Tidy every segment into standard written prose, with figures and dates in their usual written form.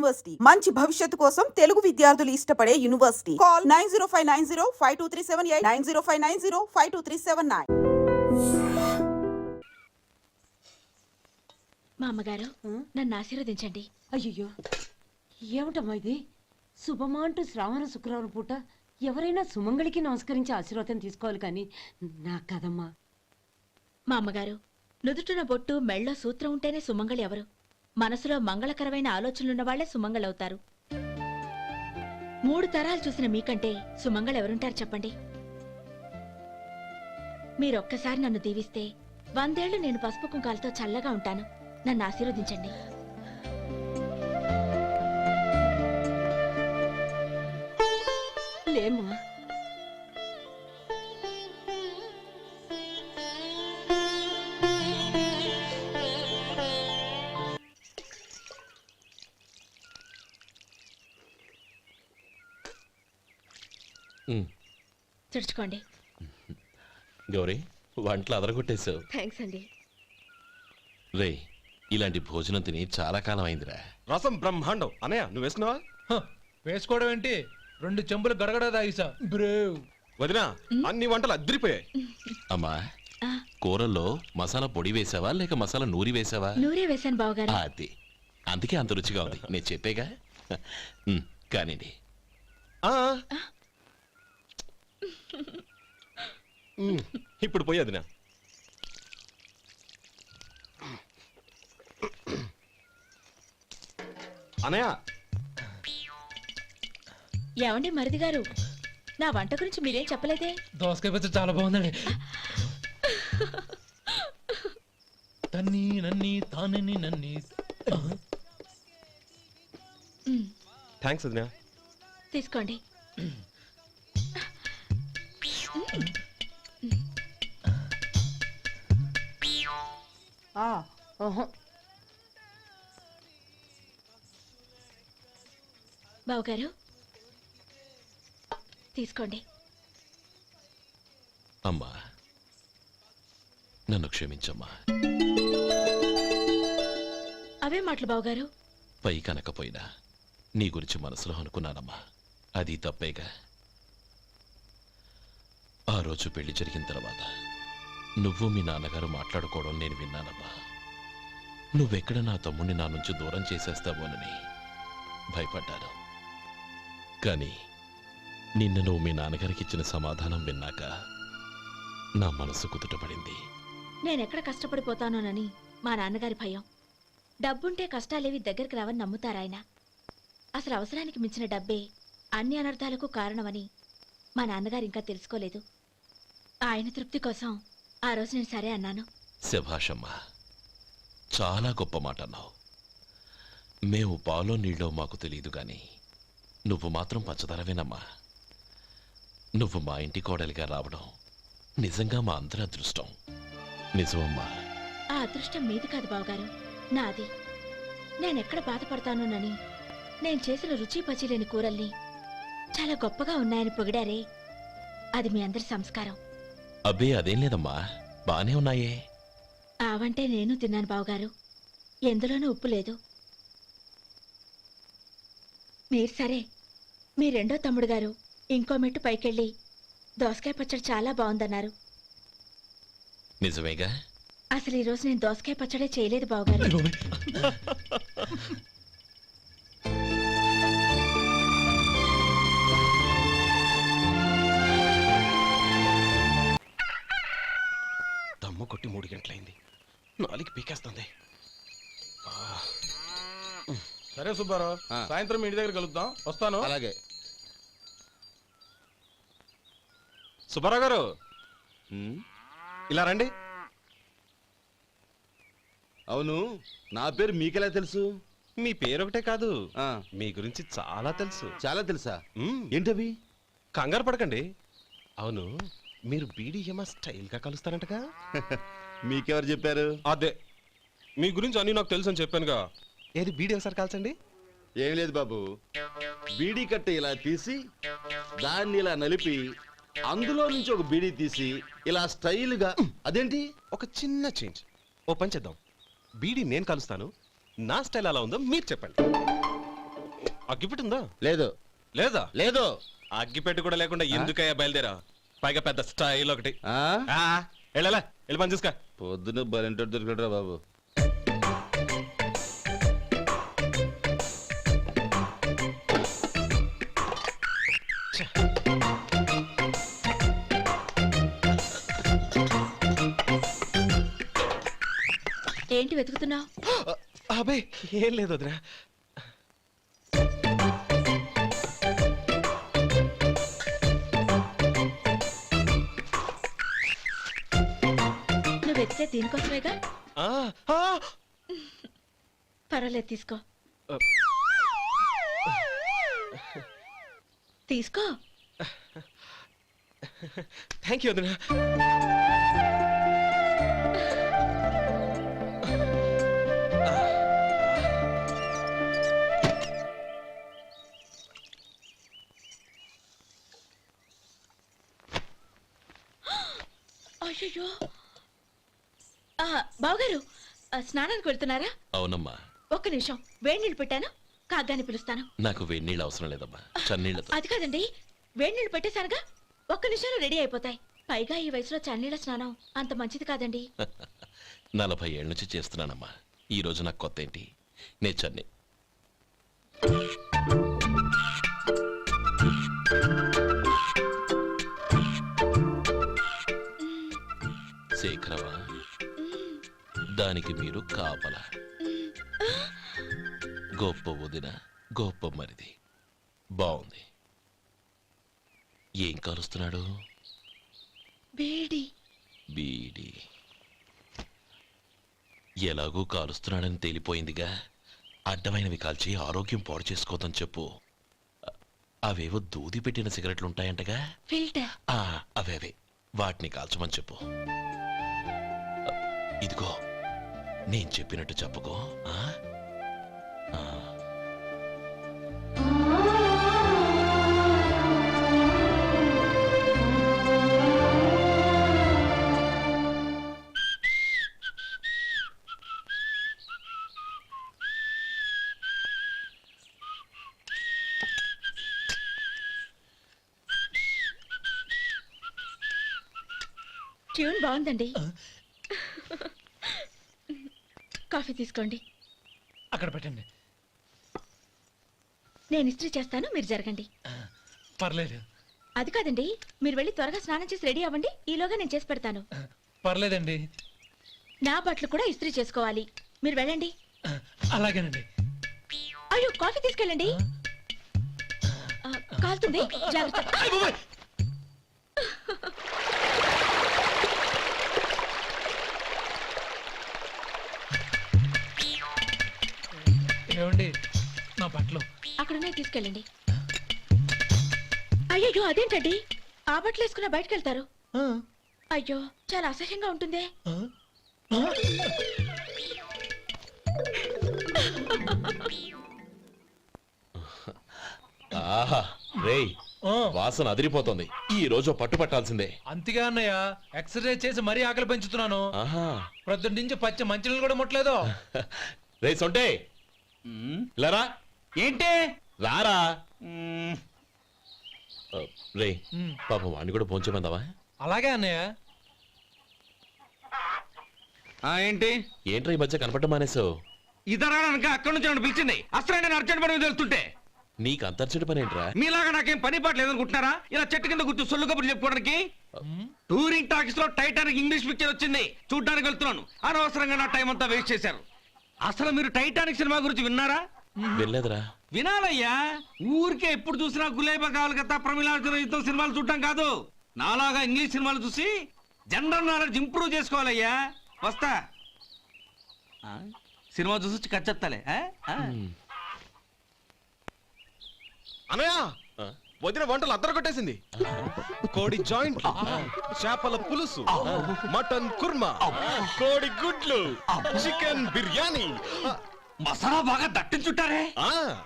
University మంచి భవిష్యత్తు కోసం తెలుగు విద్యార్థులు ఇష్టపడే యూనివర్సిటీ. కాల్ 9059052378 9059052379. మా అమ్మగారు నన్ను ఆశీర్వదించండి. అయ్యో ఏమిటమ్మా ఇది? శుభమా అంటూ శ్రావణ శుక్రవారం పూట ఎవరైనా సుమంగళికి నమస్కరించి ఆశీర్వాదం తీసుకోవాలి కానీ నా కదమ్మా. మా అమ్మగారు నుదుటిన బొట్టు మెళ్ళో సూత్రం ఉంటేనే సుమంగళి ఎవరు? మనసులో మంగళకరమైన ఆలోచనలున్న వాళ్లే సుమంగళవుతారు. 3 తరాలు చూసిన మీకంటే సుమంగళ ఎవరుంటారు చెప్పండి? మీరొక్కసారి నన్ను దీవిస్తే 100 ఏళ్లు నేను పసుపు కుంకాలతో చల్లగా ఉంటాను. నన్ను ఆశీర్వదించండి. లేమ్మా, తుడుచుకోండి. గౌరీ, వంటలు అదరగొట్టేశావు. థ్యాంక్స్ అండి. రే, ఇలాంటి భోజనం తిని చాలా కాలం అయిందిరా. రసం బ్రహ్మాండం. అనయ్య నువ్వు వేసుకున్నావా? వేసుకోవడం ఏంటి, 2 చెంబులు గడగడ తాగిసా. బ్రేవ్ వదినా, అన్ని వంటలు అద్దరిపోయాయి. అమ్మా, కూరల్లో మసాలా పొడి వేసావా లేక మసాలా నూరి వేసావా? నూరే వేశాను బావగారు. అది అందుకే అంత రుచిగా ఉంది. నేను చెప్పేగా. కానివ్వండి. ఇప్పుడు పోయి వదినా. అనయ్య, ఏమండి మరిది గారు, నా వంట గురించి మీరేం చెప్పలేదే? దోసకాయ పచ్చడి చాలా బాగుందండి. తన్ని నన్ని తానని నన్ని. థ్యాంక్స్ వదినా. తీసుకోండి. బావగారు తీసుకోండి. అమ్మా, నన్ను క్షమించమ్మా. అవే మాటలు బావగారు. పై కనకపోయినా నీ గురించి మనసులో అనుకున్నానమ్మా. అది తప్పేగా. ఆ రోజు పెళ్లి జరిగిన తర్వాత నువ్వు మీ నాన్నగారు మాట్లాడుకోవడం నేను విన్నానమ్మా. నువ్వెక్కడ నా తమ్ముడిని నా నుంచి దూరం చేసేస్తావోనని భయపడ్డాను. కానీ నిన్న నువ్వు మీ నాన్నగారికి ఇచ్చిన సమాధానం విన్నాక నా మనసు కుదుటపడింది. నేనెక్కడ కష్టపడిపోతానోనని మా నాన్నగారి భయం. డబ్బుంటే కష్టాలేవి దగ్గరికి రావని నమ్ముతారాయన. అసలు అవసరానికి మించిన డబ్బే అన్ని అనర్థాలకు కారణమని మా నాన్నగారు ఇంకా తెలుసుకోలేదు. ఆయన తృప్తి కోసం ఆ రోజు నేను సరే అన్నాను. శభాషమ్మా, చాలా గొప్ప మాట అన్నావు. మేము పాలో నీళ్ళో మాకు తెలియదు గాని నువ్వు మాత్రం పచ్చదనవేనమ్మా. నువ్వు మా ఇంటి కోడలిగా రావడం నిజంగా మా అందరి అదృష్టం. నిజమమ్మా. ఆ అదృష్టం మీది కాదు బావగారు, నాది. నేనెక్కడ బాధపడతానోనని నేను చేసిన రుచి పచిలేని కూరల్ని చాలా గొప్పగా ఉన్నాయని పొగిడారే, అది మీ అందరి సంస్కారం. అబ్బే అదేం లేదమ్మా, బానే ఉన్నాయే. ఆవంటే నేను తిన్నాను బావగారు, ఎందులోనూ ఉప్పు లేదు. మీరు సరే, మీ రెండో తమ్ముడు గారు ఇంకో మెట్టు పైకెళ్ళి దోసకాయ పచ్చడి చాలా బాగుందన్నారు. నిజమేగా? అసలు ఈరోజు నేను దోసకాయ పచ్చడే చేయలేదు బావగారు. దమ్ము కొట్టి 3 గంటలైంది. 4కి పీకేస్తుంది. సరే సుబ్బారావు, సాయంత్రం ఇంటి దగ్గర కలుద్దాం. వస్తాను. అలాగే. సుబ్బారావు గారు, ఇలా రండి. అవును, నా పేరు మీకెలా తెలుసు? మీ పేరు ఒకటే కాదు, మీ గురించి చాలా తెలుసు. చాలా తెలుసా? ఏంటవి? కంగారు పడకండి. అవును, మీరు బీడీఎం స్టైల్ గా కలుస్తారంటగా? మీకెవరు చెప్పారు? అదే, మీ గురించి అన్ని నాకు తెలుసు అని చెప్పానుగా. ఏది బీడీ ఒకసారి కాల్చండి. ఏం లేదు బాబు, బీడీ కట్ట ఇలా తీసి దాన్ని ఇలా నలిపి అందులో నుంచి ఒక బీడీ తీసి ఇలా స్టైల్గా. అదేంటి? ఒక చిన్న చేంజ్. ఓ పని చేద్దాం, బీడీ నేను కలుస్తాను, నా స్టైల్ అలా ఉందో మీరు చెప్పండి. అగ్గిపెట్టిందా? లేదు లేదా? లేదు. అగ్గిపెట్టి కూడా లేకుండా ఎందుకయ్యా బయలుదేరా? పైగా పెద్ద స్టైల్ ఒకటి. ఆ? వెళ్ళాలా, వెళ్ళి పని చూసుకో. పొద్దున బలింటోడు దొరికడరా బాబు. ఏంటి వెతుకుతున్నావు? అబే ఏం లేదు వదినా. నువ్వు వెతికే దీనికోసమేగా. ఆ, ఆ, పర్వాలేదు, తీసుకో. ఆ. తీసుకో. థ్యాంక్ యూ వదినా. అయ్యో, బావగారు స్నానానికి వెళ్తున్నారా? అవునమ్మా, ఒక్క నిమిషం, వేడి నీళ్ళు పెట్టాను, కాగ్గాని పిలుస్తాను. నాకు వేడినీళ్ళు అవసరం లేదమ్మా, చన్నీళ్ళతో. అది కాదండి, వేడి నీళ్ళు పెట్టేశానుగా, ఒక్క నిమిషంలో రెడీ అయిపోతాయి. పైగా ఈ వయసులో చన్నీళ్ళ స్నానం అంత మంచిది కాదండి. 40 ఏళ్ళ నుంచి చేస్తున్నానమ్మా. ఈ రోజు నాకు కొత్త ఏంటి? నే చన్ని. శేఖరవా, దానికి మీరు కాపలా. గొప్ప వదిన, గొప్ప మరిది. బాగుంది. ఏం కాలుస్తున్నాడు? వేడి. బీడి. ఎలాగూ కాలుస్తున్నాడని తేలిపోయిందిగా. అడ్డమైనవి కాల్చి ఆరోగ్యం పాడు చేసుకోదని చెప్పు. అవేవో దూది పెట్టిన సిగరెట్లుంటాయంటగా. ఫిల్టర్. అవే వాటిని కాల్చమని చెప్పు. ఇదిగో, నేను చెప్పినట్టు చెప్పుకో. ఆ? ఆ. ట్యూన్ బాగుందండి. కాఫీ తీసుకోండి. అక్కడ పెట్టండి. నేను ఇస్త్రీ చేస్తాను, మీరు జరగండి. పర్లేదు. అది కాదండి, మీరు వెళ్ళి త్వరగా స్నానం చేసి రెడీ అవ్వండి, ఈలోగా నేను చేసి పెడతాను. పర్లేదండి. నా బట్టలు కూడా ఇస్త్రీ చేసుకోవాలి, మీరు వెళ్ళండి. అలాగేనండి. అయ్యో, కాఫీ తీసుకెళ్ళండి. కాలుతుంది, జాగ్రత్త. ఏమండి, నా బట్టలు అక్కడున్నాయి, తీసుకెళ్ళండి. అయ్యో, అదేంటండి, ఆ బట్టలు వేసుకున్న బయటకు వెళ్తారు? అయ్యో, చాలా అసహ్యంగా ఉంటుందే. ఆహా, రేయ్, వాసన అదిరిపోతుంది. ఈ రోజు పట్టు పట్టాల్సిందే. అంతిగా అన్నయ్య, ఎక్సర్సైజ్ చేసి మరీ ఆకలి పెంచుతున్నాను. ఆహా. ప్రొద్దున నుంచి పచ్చ మంచినీళ్ళు కూడా ముట్టలేదు. రే సొంటే, ఇలారా. ఏంటి? రారా. రే, ఉమ్. పాపం వాడిని కూడా పోంచమందావా? అలాగే అన్నయ్య. ఏంటి ఏంట్రా ఈ మధ్య కనపడటం మానేసావు? ఇద్దరాక అక్కడి నుంచి నన్ను పిలిచింది. అసలు నేను అర్జెంట్ పని మీద వెళ్తుంటే నీకు అంతర్చడి పని ఏంట్రా? మీలాగా నాకేం పని పాట లేదనుకుంటున్నారా? ఇలా చెట్టు కింద కూర్చో సొల్లు కబుర్లు చెప్పుకోవడానికి. టూరింగ్ టాకీస్ లో టైటానిక్ ఇంగ్లీష్ పిక్చర్ వచ్చింది, చూడ్డానికి వెళ్తున్నాను. అనవసరంగా నా టైం అంతా వేస్ట్ చేశారు. అసలు మీరు టైటానిక్ సినిమా గురించి విన్నారా? వెళ్ళలేదురా. వినాలయ్యా. ఊరికే ఎప్పుడు చూసినా గులేబా కావాలి కదా, ప్రమిళార్జున యుద్ధం సినిమాలు చూడటం కాదు. నాలాగా ఇంగ్లీష్ సినిమాలు చూసి జనరల్ నాలెడ్జ్ ఇంప్రూవ్ చేసుకోవాలయ్యా. వస్తా. సినిమా చూసి కచ్చెత్తాలే. అనయ్య, ఆ? వదిన వంటలు అద్దరు కొట్టేసింది. కోడి జాయింట్, చేపల పులుసు, మటన్ కుర్మా, కోడి గుడ్లు, చికెన్ బిర్యానీ. మసాలా బాగా దట్టించుంటారే.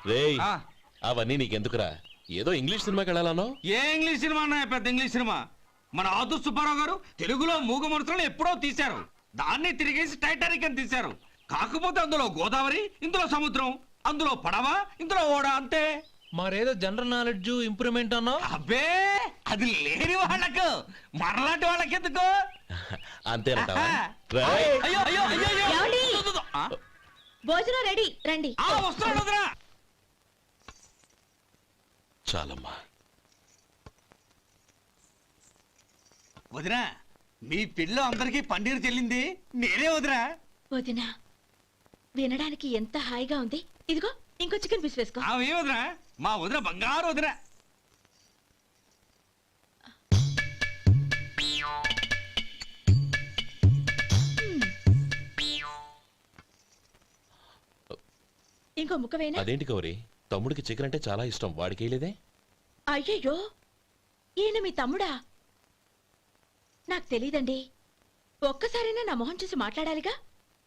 రేయ్, ఆ. అవన్నీ నీకెందుకురా? ఏదో ఇంగ్లీష్ సినిమాకి వెళ్ళాలనో. ఏ ఇంగ్లీష్ సినిమా అన్నా, పెద్ద ఇంగ్లీష్ సినిమా. మన ఆదు సుబ్బారావు గారు తెలుగులో మూగ మనుషులను ఎప్పుడో తీశారు. దాన్ని తిరిగేసి టైటానిక్ అని తీశారు. కాకపోతే అందులో గోదావరి, ఇందులో సముద్రం. అందులో పడవా ఇందులో ఓడా అంతే. మరేదో జనరల్ నాలెడ్జ్ ఇంప్రూవ్మెంట్ అన్నావు. అబ్బే అది లేని వాళ్ళకు మరలాంటి వాళ్ళకి ఎందుకు? అంతేనంటావా? ఆహా. రేయ్. అయ్యో అయ్యో అయ్యో అయ్యో. ఏమండి? ఆ? భోజనం రెడీ, రండి. వస్తున్నాడు వదినా. చాలమ్మా. వదినా మీ పిల్ల అందరికీ పన్నీరు చెల్లింది నేనే వదినా. వదినా, వినడానికి ఎంత హాయిగా ఉంది. ఇదిగో ఇంకో చికెన్ పీస్ వేసుకో. ఏ వదినా, మా వదిన బంగారు వదినా. ఇంకో ముక్క వేయనా? అదేంటి గౌరీ, తమ్ముడికి చికెన్ అంటే చాలా ఇష్టం, వాడికి వేయలేదే? అయ్యయ్యో, ఈయన మీ తమ్ముడా? నాకు తెలీదండి. ఒక్కసారైనా నా మొహం చూసి మాట్లాడాలిగా,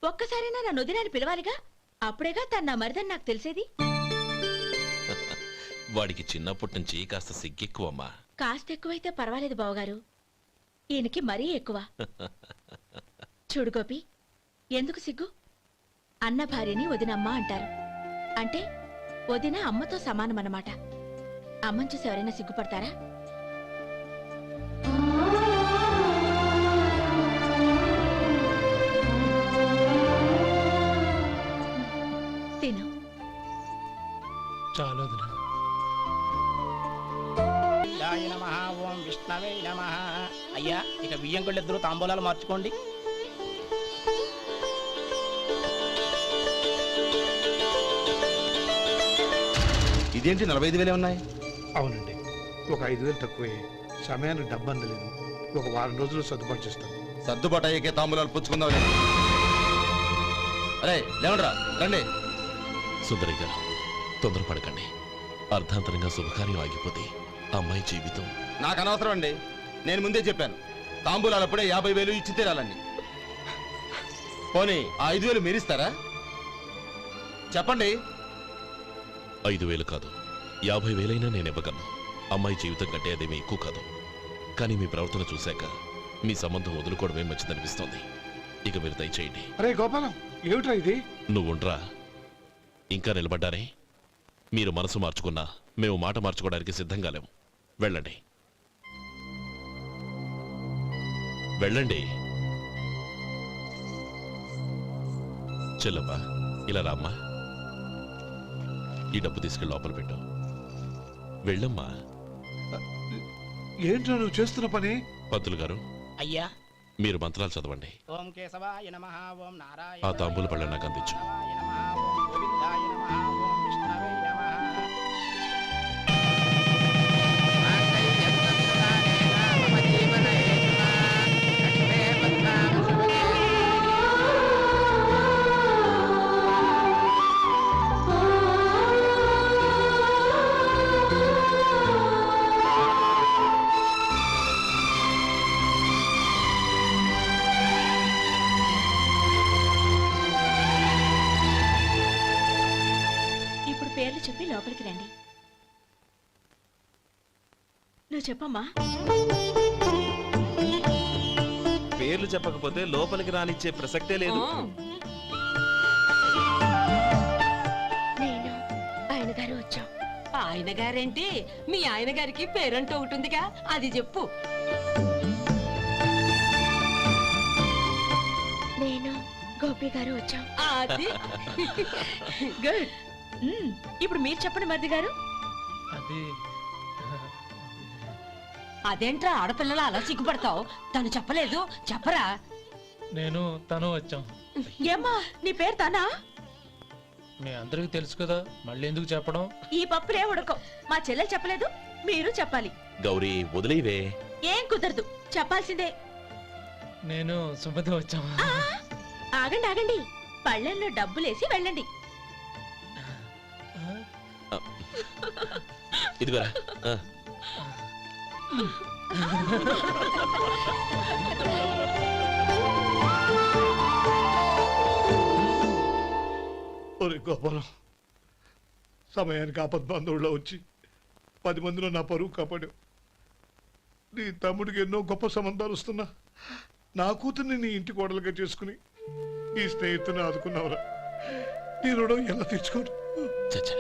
ఒక్కసారైనా నా నొదినాన్ని పిలవాలిగా, అప్పుడేగా తన నా మరిదని నాకు తెలిసేది. వాడికి చిన్నప్పటి నుంచి కాస్త సిగ్గెక్కువమ్మా. కాస్త ఎక్కువైతే పర్వాలేదు బావగారు, ఈయనకి మరీ ఎక్కువ. చూడు గోపి, ఎందుకు సిగ్గు? అన్న భార్యని వదినమ్మ అంటారు. అంటే వదిన అమ్మతో సమానమన్నమాట. అమ్మని చూసి ఎవరైనా సిగ్గుపడతారా? తిను. చాలు వదినా. నమః ఓం విష్ణవే నమః. అయ్యా ఇక బియ్యం ఇద్దరు తాంబూలాలు మార్చుకోండి. ఇదేంటి 45,000 ఉన్నాయి? అవునండి, ఒక 5,000 తక్కువే. సమయానికి డబ్బు అందలేదు. ఒక వారం రోజులు సర్దుబాటు చేస్తాను. సర్దుబాటు అయ్యకే తాంబూలాలు పుచ్చుకుందాం. అరే లేవండ్రా, రండి. సుందరి గారు, తొందరపడకండి. అర్ధాంతరంగా శుభకార్యం ఆగిపోతే అమ్మాయి జీవితం. నాకు అనవసరం అండి, నేను ముందే చెప్పాను. తాంబూలాలు అప్పుడే 50,000 ఇచ్చి తీరాలండి. పోనీ ఆ 5,000 మీరిస్తారా? చెప్పండి. 5,000 కాదు, 50,000 నేను ఇవ్వగలను. అమ్మాయి జీవితం కంటే అదేమీ ఎక్కువ కాదు. కానీ మీ ప్రవర్తన చూశాక మీ సంబంధం వదులుకోవడమే మంచిదనిపిస్తోంది. ఇక మీరు దయచేయండి. అరే గోపాలం, ఏమిట్రా ఇది? నువ్వుండ్రా. ఇంకా నిలబడ్డారే? మీరు మనసు మార్చుకున్నా మేము మాట మార్చుకోవడానికి సిద్ధంగా లేము. వెళ్ళండి, వెళ్ళండి. చెల్లమ్మా, ఇలా రామ్మా. ఈ డబ్బు తీసుకెళ్ళి లోపల పెట్టు. వెళ్ళమ్మా. ఏంట్రా నువ్వు చేస్తున్న పని? పంతులు గారు, అయ్యా మీరు మంత్రాలు చదవండి. ఓం కేశవాయ నమః ఓం నారాయణ. ఆ తాంబూల పళ్ళ నాకు అందించు. ఓం గోవిందాయ నమః ఓం విష్ణవే నమః. ఇప్పుడు పేర్లు చెప్పి లోపలికి రండి. నువ్వు చెప్పమ్మా. పేర్లు చెప్పకపోతే లోపలికి రానిచ్చే ప్రసక్తే లేదు. నేను ఆయన గారు వచ్చాం. ఆయన గారేంటి, మీ ఆయన గారికి పేరంటూ ఒకటి ఉందిగా, అది చెప్పు. నేను గోపి గారు వచ్చాం. అది గుడ్. ఇప్పుడు మీరు చెప్పండి మరిది గారు. అది అదేంట్రా ఆడపిల్లలు అలా సిగ్గుపడతావు? తను చెప్పలేదు, చెప్పరా. నేను తను వచ్చాం. ఏమ్మా నీ పేరు తానా? మీ అందరికి తెలుసు కదా, మళ్ళీ ఎందుకు చెప్పడం? ఈ పప్పులే ఉడకం. మా చెల్లెలు చెప్పలేదు, మీరు చెప్పాలి. గౌరీ, వదిలేవే. ఏం కుదరదు, చెప్పాల్సిందే. నేను సుమతి వచ్చాం. ఆ, ఆగండి ఆగండి, పళ్ళెంలో డబ్బులేసి వెళ్ళండి. ఇదిగోరా. ఒరే గోపాలం, సమయానికి ఆపద్బంధువుల్లో వచ్చి 10 మందిలో నా పరువు కాపాడావు. నీ తమ్ముడికి ఎన్నో గొప్ప సంబంధాలు వస్తున్నా నా కూతుర్ని నీ ఇంటి కోడలుగా చేసుకుని ఈ స్నేహితుని ఆదుకున్నావురా. నీ రుణం ఎలా తీర్చుకోరు? చచ్చా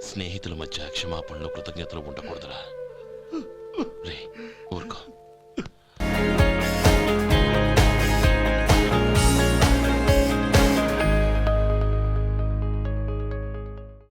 స్నేహితుల మధ్య క్షమాపణలు కృతజ్ఞతలు ఉండకూడదురా రే